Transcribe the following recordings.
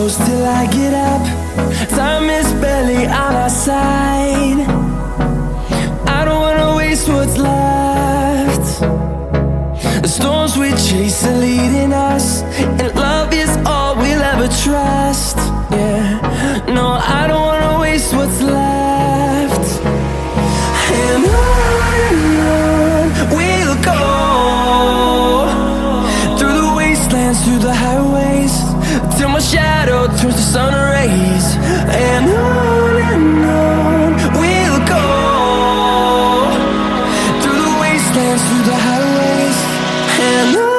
close till I get up. Time is barely on our side. I don't wanna waste what's left. The storms we chase are leading us, and love is all we'll ever trust. Yeah, no, I don't wanna waste what's left. And on we'll go, through the wastelands, through the highways, till my shadow turns to sun rays. And on we'll go, through the wastelands, through the highways, and on.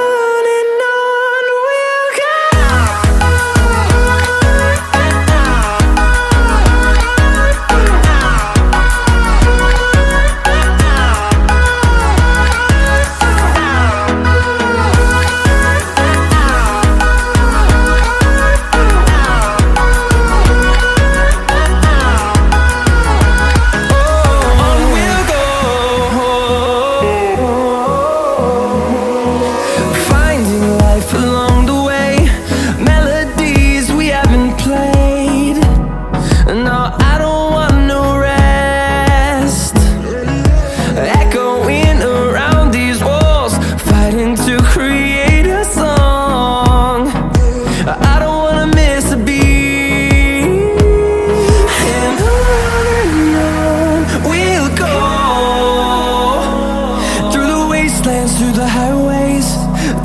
Through the highways,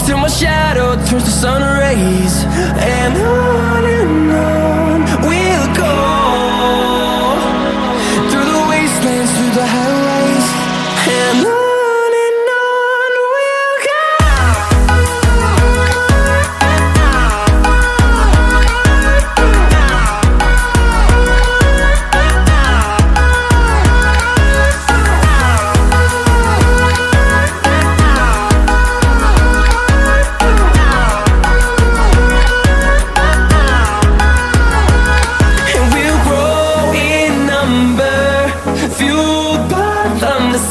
till my shadow turns to sun rays. And on we'll go, through the wastelands, through the highways, and on.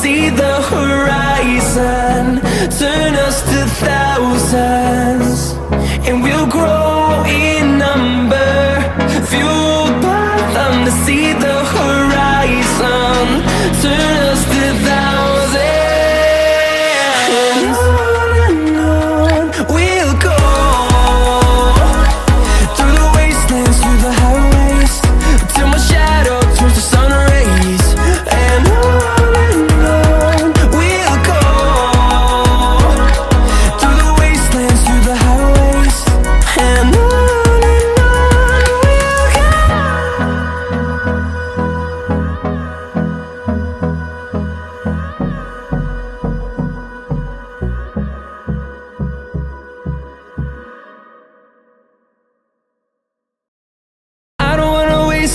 See the horizon turn us to thousands, and we'll grow in number, fueled by them to see the horizon turn us to thousands. And on we'll go, through the wastelands, through the highways, till my shadow turns to sun rays. And on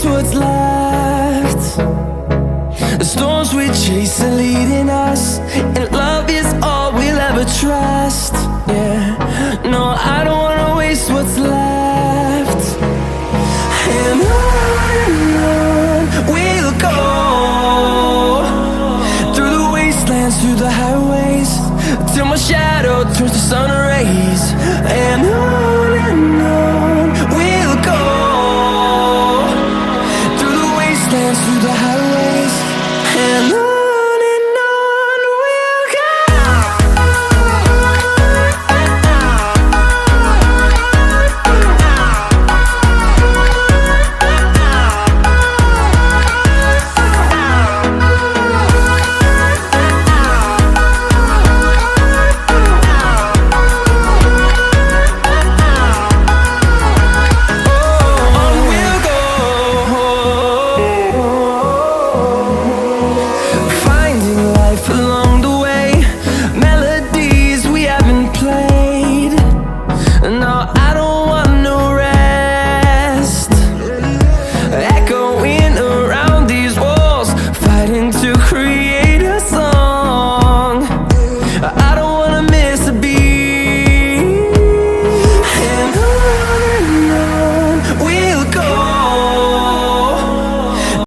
what's left. The storms we chase are leading us, and love is all we'll ever trust. Yeah, no, I don't wanna waste what's left. And on we'll go, through the wastelands, through the highways, till my shadow turns to sun rays. And on we'll go, through the highways, and on.